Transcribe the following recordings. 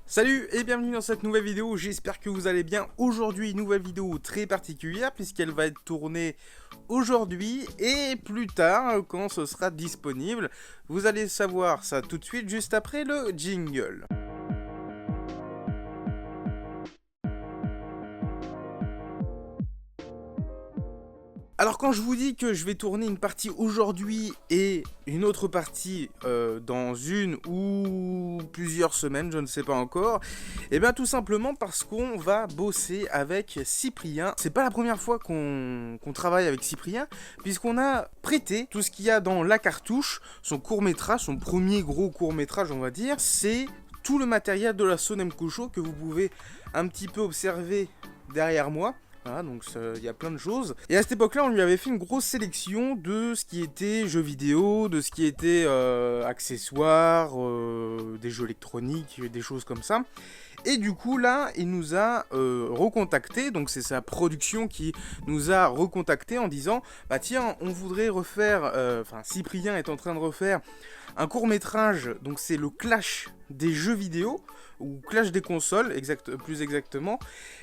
Salut et bienvenue dans cette nouvelle vidéo, j'espère que vous allez bien. Aujourd'hui, nouvelle vidéo très particulière puisqu'elle va être tournée aujourd'hui et plus tard quand ce sera disponible. Vous allez savoir ça tout de suite juste après le jingle. Alors quand je vous dis que je vais tourner une partie aujourd'hui et une autre partie dans une ou plusieurs semaines, je ne sais pas encore, et bien tout simplement parce qu'on va bosser avec Cyprien. C'est pas la première fois qu'on travaille avec Cyprien, puisqu'on a prêté tout ce qu'il y a dans la cartouche, son court-métrage, son premier gros court-métrage on va dire, c'est tout le matériel de la Sonemco Show que vous pouvez un petit peu observer derrière moi. Voilà, donc il y a plein de choses. Et à cette époque-là, on lui avait fait une grosse sélection de ce qui était jeux vidéo, de ce qui était accessoires, des jeux électroniques, des choses comme ça. Et du coup, là, il nous a recontacté, donc c'est sa production qui nous a recontacté en disant « Bah tiens, on voudrait refaire, Cyprien est en train de refaire un court-métrage, donc c'est le clash des jeux vidéo, ou clash des consoles, plus exactement.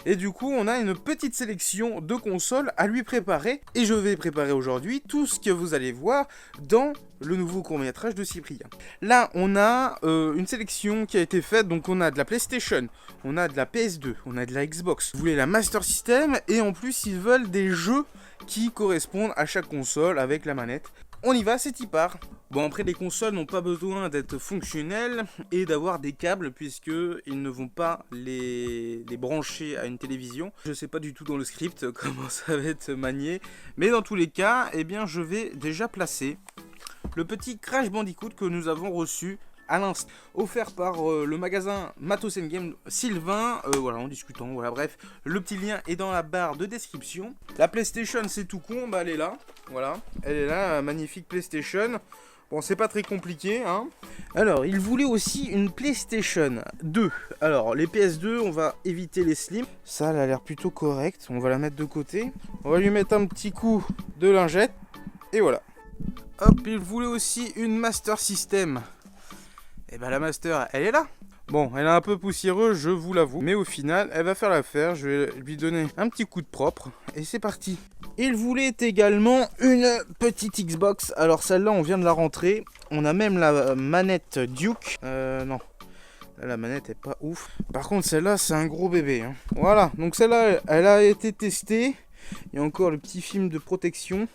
Et du coup, on a une petite sélection de consoles à lui préparer. Et je vais préparer aujourd'hui tout ce que vous allez voir dans le nouveau court-métrage de Cyprien. Là, on a une sélection qui a été faite. Donc, on a de la PlayStation, on a de la PS2, on a de la Xbox. Vous voulez la Master System. Et en plus, ils veulent des jeux qui correspondent à chaque console avec la manette. On y va, c'est y part. Bon, après, les consoles n'ont pas besoin d'être fonctionnelles et d'avoir des câbles puisqu'ils ne vont pas les brancher à une télévision. Je sais pas du tout dans le script comment ça va être manié, mais dans tous les cas, eh bien, je vais déjà placer le petit Crash Bandicoot que nous avons reçu à l'instant, offert par le magasin Matos Game Sylvain, voilà, en discutant, voilà, bref, le petit lien est dans la barre de description. La PlayStation, c'est tout con, bah elle est là, voilà, elle est là, magnifique PlayStation. Bon, c'est pas très compliqué, hein. Alors, il voulait aussi une PlayStation 2. Alors, les PS2, on va éviter les slim. Ça, elle a l'air plutôt correcte. On va la mettre de côté. On va lui mettre un petit coup de lingette. Et voilà. Hop, il voulait aussi une Master System. Et ben, la Master, elle est là. Bon, elle est un peu poussiéreuse, je vous l'avoue. Mais au final, elle va faire l'affaire. Je vais lui donner un petit coup de propre. Et c'est parti. Il voulait également une petite Xbox. Alors celle-là, on vient de la rentrer. On a même la manette Duke. Non. Là, la manette est pas ouf. Par contre, celle-là, c'est un gros bébé. Hein. Voilà. Donc celle-là, elle a été testée. Il y a encore le petit film de protection.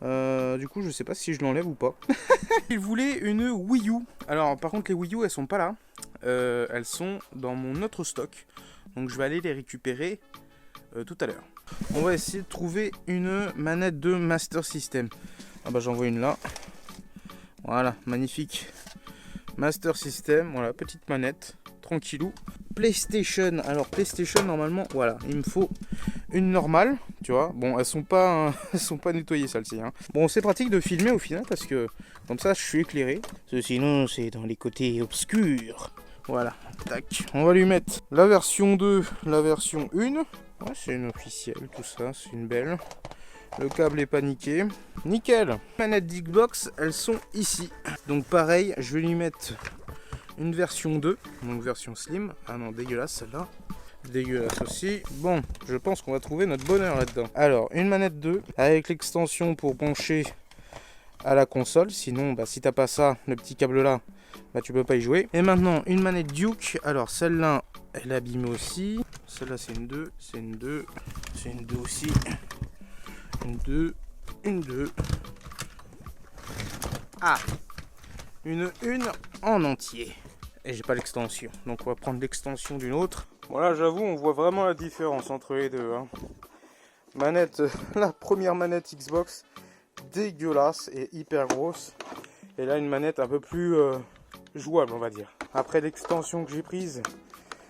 Du coup, je sais pas si je l'enlève ou pas. Il voulait une Wii U. Alors, par contre, les Wii U, elles sont pas là. Elles sont dans mon autre stock. Donc, je vais aller les récupérer tout à l'heure. On va essayer de trouver une manette de Master System. Ah bah, j'en vois une là. Voilà, magnifique. Master System, voilà, petite manette. Tranquillou. PlayStation. Alors, PlayStation, normalement, voilà, il me faut une normale, tu vois. Bon, elles sont pas nettoyées celles-ci. Hein. Bon, c'est pratique de filmer au final parce que comme ça, je suis éclairé. Parce que sinon, c'est dans les côtés obscurs. Voilà, tac. On va lui mettre la version 2, la version 1. Ouais, c'est une officielle, tout ça, c'est une belle. Le câble est pas niqué. Nickel. Manettes d'Xbox, elles sont ici. Donc pareil, je vais lui mettre une version 2, donc version slim. Ah non, dégueulasse celle-là. Dégueulasse aussi. Bon, je pense qu'on va trouver notre bonheur là-dedans. Alors, une manette 2 avec l'extension pour brancher à la console. Sinon, bah, si t'as pas ça, le petit câble là, bah, tu peux pas y jouer. Et maintenant, une manette Duke. Alors, celle-là, elle est abîmée aussi. Celle-là, c'est une 2. C'est une 2. C'est une 2 aussi. Une 2. Une 2. Ah, une en entier. Et j'ai pas l'extension. Donc, on va prendre l'extension d'une autre. Voilà, j'avoue, on voit vraiment la différence entre les deux. Hein. Manette, la première manette Xbox, dégueulasse et hyper grosse. Et là, une manette un peu plus jouable, on va dire. Après l'extension que j'ai prise,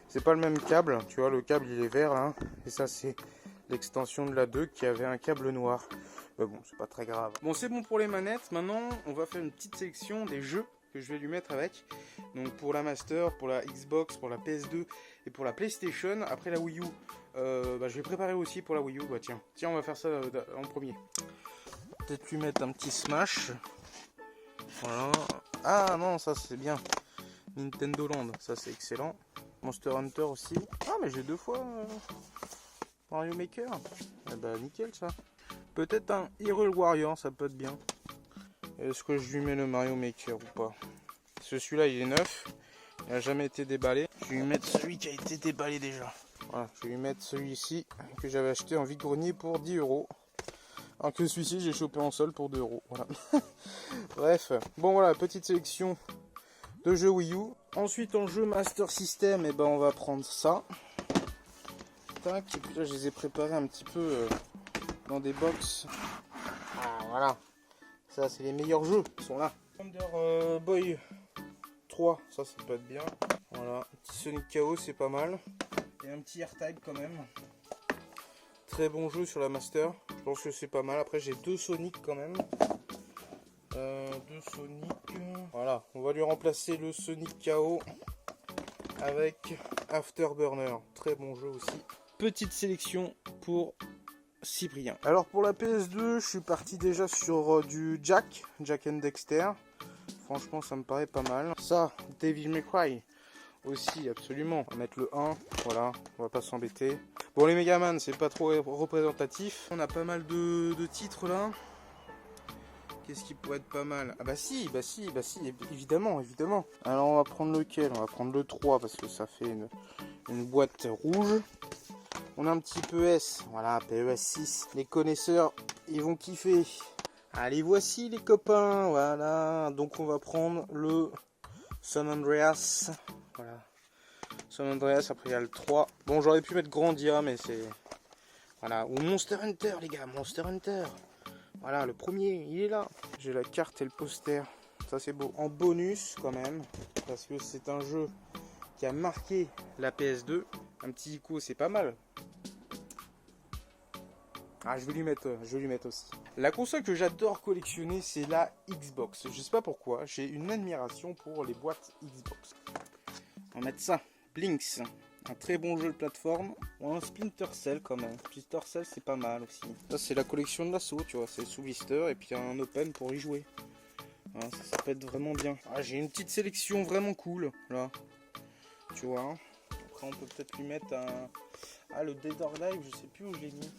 c'est pas le même câble. Tu vois, le câble, il est vert, là. Et ça, c'est l'extension de la 2 qui avait un câble noir. Mais bon, c'est pas très grave. Bon, c'est bon pour les manettes. Maintenant, on va faire une petite sélection des jeux que je vais lui mettre avec. Donc pour la Master, pour la Xbox, pour la PS2 et pour la PlayStation. Après la Wii U, je vais préparer aussi pour la Wii U. Bah tiens, on va faire ça en premier. Peut-être lui mettre un petit Smash. Voilà. Ah non, ça c'est bien. Nintendo Land, ça c'est excellent. Monster Hunter aussi. Ah, mais j'ai 2 fois Mario Maker. Eh bah, nickel ça. Peut-être un Hyrule Warrior, ça peut être bien. Est-ce que je lui mets le Mario Maker ou pas? Parce que celui-là, il est neuf. Il n'a jamais été déballé. Je vais lui mettre celui qui a été déballé déjà. Voilà, je vais lui mettre celui-ci que j'avais acheté en vide-grenier pour 10 €. Alors que celui-ci, j'ai chopé en sol pour 2 €. Voilà. Bref, bon voilà, petite sélection de jeux Wii U. Ensuite, en jeu Master System, eh ben, on va prendre ça. Tac, et puis là, je les ai préparés un petit peu dans des box. Ah, voilà. Ça, c'est les meilleurs jeux qui sont là. Wonder Boy 3, ça peut être bien. Voilà, un petit Sonic Chaos, c'est pas mal. Et un petit R-Type quand même. Très bon jeu sur la Master. Je pense que c'est pas mal. Après, j'ai 2 Sonic quand même. 2 Sonic. Voilà, on va lui remplacer le Sonic KO avec Afterburner. Très bon jeu aussi. Petite sélection pour Cyprien. Alors pour la PS2, je suis parti déjà sur du Jack and Dexter. Franchement, ça me paraît pas mal. Ça, Devil May Cry aussi, absolument. On va mettre le 1, voilà, on va pas s'embêter. Bon, les Megaman, c'est pas trop représentatif. On a pas mal de titres là. Qu'est-ce qui pourrait être pas mal? Ah bah si, évidemment. Alors on va prendre lequel? On va prendre le 3 parce que ça fait une boîte rouge. On a un petit PES, voilà, PES 6. Les connaisseurs, ils vont kiffer. Allez, voici les copains, voilà. Donc on va prendre le San Andreas. Voilà. San Andreas, après il y a le 3. Bon, j'aurais pu mettre Grandia, mais c'est... Voilà, ou Monster Hunter, les gars, Monster Hunter. Voilà, le premier, il est là. J'ai la carte et le poster. Ça, c'est beau. En bonus, quand même, parce que c'est un jeu qui a marqué la PS2. Un petit Ico, c'est pas mal. Ah, je vais lui mettre aussi. La console que j'adore collectionner, c'est la Xbox. Je sais pas pourquoi, j'ai une admiration pour les boîtes Xbox. On va mettre ça. Blinks, un très bon jeu de plateforme. Ou un Splinter Cell quand même. Splinter Cell, c'est pas mal aussi. Ça, c'est la collection de l'assaut, tu vois. C'est sous blister et puis un open pour y jouer. Voilà, ça peut être vraiment bien. Ah, j'ai une petite sélection vraiment cool, là. Tu vois. Après, on peut peut-être lui mettre un... Ah, le Dead or Alive, je sais plus où je l'ai mis.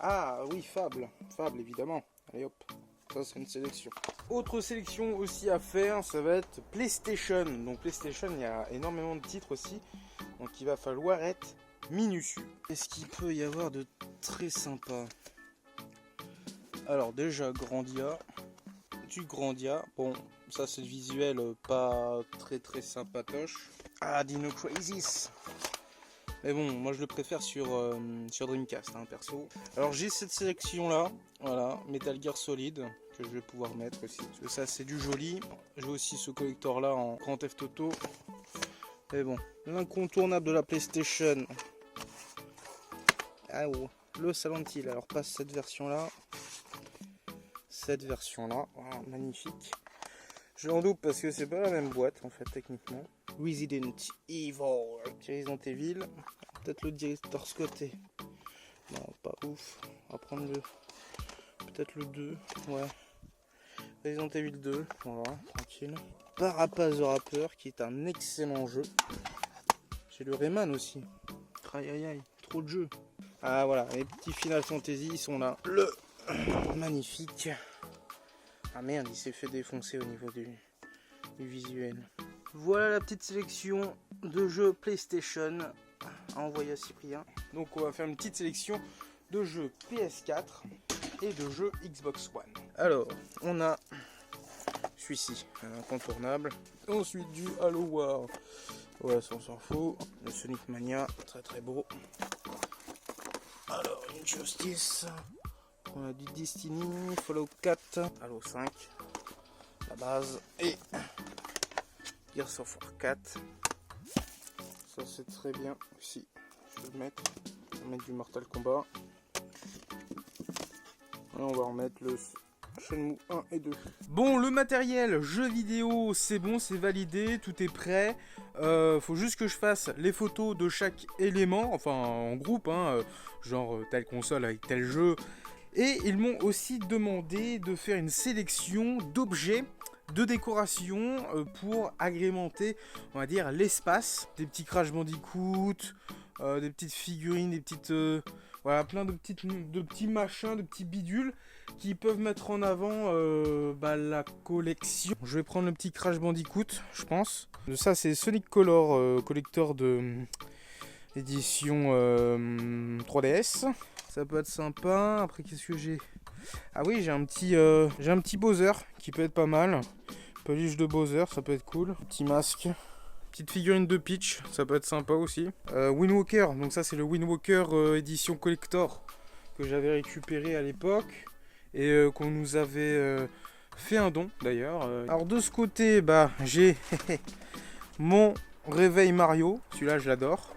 Ah oui, Fable, évidemment. Allez hop, ça c'est une sélection. Autre sélection aussi à faire, ça va être PlayStation. Donc PlayStation, il y a énormément de titres aussi. Donc il va falloir être minutieux. Qu'est-ce qu'il peut y avoir de très sympa? Alors déjà Grandia. Du Grandia. Bon, ça c'est le visuel pas très sympatoche. Ah, Dino Crisis. Mais bon, moi je le préfère sur Dreamcast, hein, perso. Alors j'ai cette sélection là, voilà, Metal Gear Solid, que je vais pouvoir mettre aussi. Parce que ça c'est du joli. J'ai aussi ce collector là en Grand Theft Auto. Mais bon, l'incontournable de la PlayStation. Ah oh, le Silent Hill. Alors pas cette version là. Cette version là, voilà, magnifique. Je l'en doute parce que c'est pas la même boîte en fait techniquement. Resident Evil. Resident Evil. Peut-être le directeur Scott est... Non, pas ouf. On va prendre le... Peut-être le 2. Ouais. Resident Evil 2. Voilà, tranquille. Parapaz the Rapper, qui est un excellent jeu. J'ai le Rayman aussi. Aïe aïe aïe, trop de jeux. Ah voilà, les petits Final Fantasy, ils sont là. Le... Magnifique. Ah merde, il s'est fait défoncer au niveau du visuel. Voilà la petite sélection de jeux PlayStation à envoyer à Cyprien. Donc on va faire une petite sélection de jeux PS4 et de jeux Xbox One. Alors, on a celui-ci, incontournable. Ensuite du Halo War. Ouais, ça on s'en fout. Le Sonic Mania, très beau. Alors, Injustice. On a du Destiny, Fallout 4, Halo 5, la base, et Gears of War 4. Ça c'est très bien aussi. Je vais le mettre. On va mettre du Mortal Kombat. Et on va remettre le Shenmue 1 et 2. Bon, le matériel, jeu vidéo, c'est bon, c'est validé, tout est prêt. Faut juste que je fasse les photos de chaque élément, enfin en groupe, hein, genre telle console avec tel jeu. Et ils m'ont aussi demandé de faire une sélection d'objets de décoration pour agrémenter, on va dire, l'espace. Des petits Crash Bandicoot, des petites figurines, des petites... voilà, plein de petits machins, de petits bidules qui peuvent mettre en avant la collection. Je vais prendre le petit Crash Bandicoot, je pense. Ça, c'est Sonic Color, collector de édition 3DS. Ça peut être sympa. Après, qu'est-ce que j'ai? Ah oui, j'ai un petit Bowser qui peut être pas mal. Peluche de Bowser, ça peut être cool. Petit masque. Petite figurine de Peach, ça peut être sympa aussi. Wind Walker, donc ça c'est le Wind Walker édition collector que j'avais récupéré à l'époque et qu'on nous avait fait un don d'ailleurs. Alors de ce côté, j'ai mon réveil Mario, celui-là je l'adore.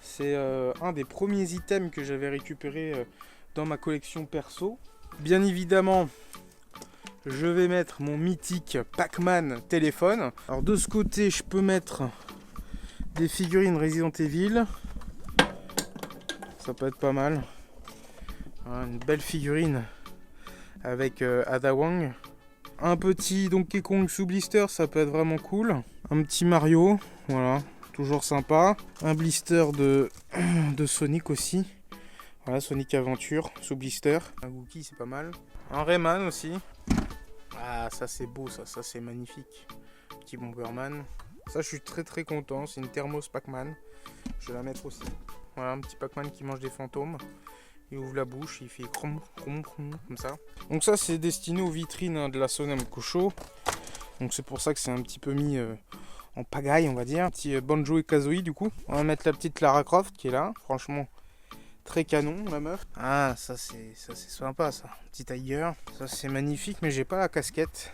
C'est un des premiers items que j'avais récupéré dans ma collection perso. Bien évidemment, je vais mettre mon mythique Pac-Man téléphone. Alors de ce côté, je peux mettre des figurines Resident Evil. Ça peut être pas mal. Voilà, une belle figurine avec Ada Wong. Un petit Donkey Kong sous blister, ça peut être vraiment cool. Un petit Mario, voilà, toujours sympa. Un blister de Sonic aussi. Voilà, Sonic Aventure sous blister. Un Wookie, c'est pas mal. Un Rayman aussi. Ah, ça c'est beau, ça c'est magnifique. Petit Bomberman. Ça, je suis très content. C'est une Thermos Pac-Man. Je vais la mettre aussi. Voilà, un petit Pac-Man qui mange des fantômes. Il ouvre la bouche, il fait crom, crom, crom, comme ça. Donc ça, c'est destiné aux vitrines de la Sonam Cocho. Donc c'est pour ça que c'est un petit peu mis en pagaille, on va dire. Un petit Banjo et Kazooie, du coup. On va mettre la petite Lara Croft qui est là. Franchement, très canon, la meuf. Ah, ça c'est sympa, ça. Petit Tiger. Ça, c'est magnifique, mais j'ai pas la casquette.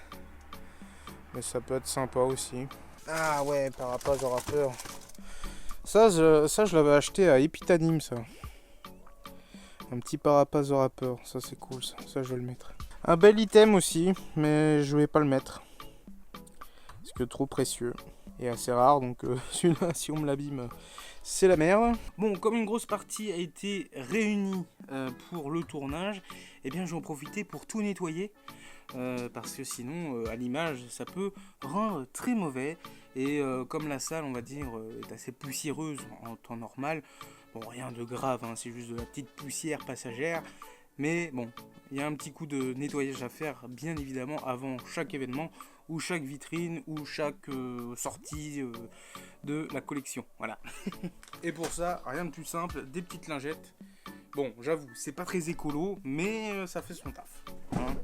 Mais ça peut être sympa aussi. Ah ouais, Parapaz au rappeur. Ça, je l'avais acheté à Epitanim, ça. Un petit Parapaz au rappeur. Ça, c'est cool, ça. Ça, je vais le mettre. Un bel item aussi, mais je vais pas le mettre. Parce que trop précieux. Et assez rare, donc celui-là, si on me l'abîme, c'est la merde. Bon, comme une grosse partie a été réunie pour le tournage, eh bien, je vais en profiter pour tout nettoyer. Parce que sinon, à l'image, ça peut rendre très mauvais. Et comme la salle, on va dire, est assez poussiéreuse en temps normal, bon, rien de grave, hein, c'est juste de la petite poussière passagère. Mais bon, il y a un petit coup de nettoyage à faire, bien évidemment, avant chaque événement, ou chaque vitrine, ou chaque sortie de la collection. Voilà. Et pour ça, rien de plus simple, des petites lingettes. Bon, j'avoue, c'est pas très écolo, mais ça fait son taf. Hein.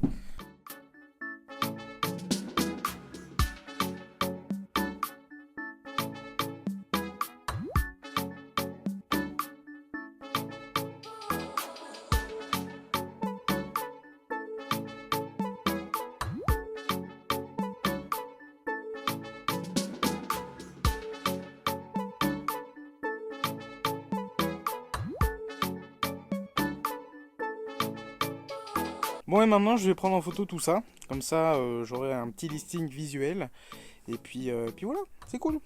Bon, et maintenant je vais prendre en photo tout ça, comme ça j'aurai un petit listing visuel, et puis voilà, c'est cool.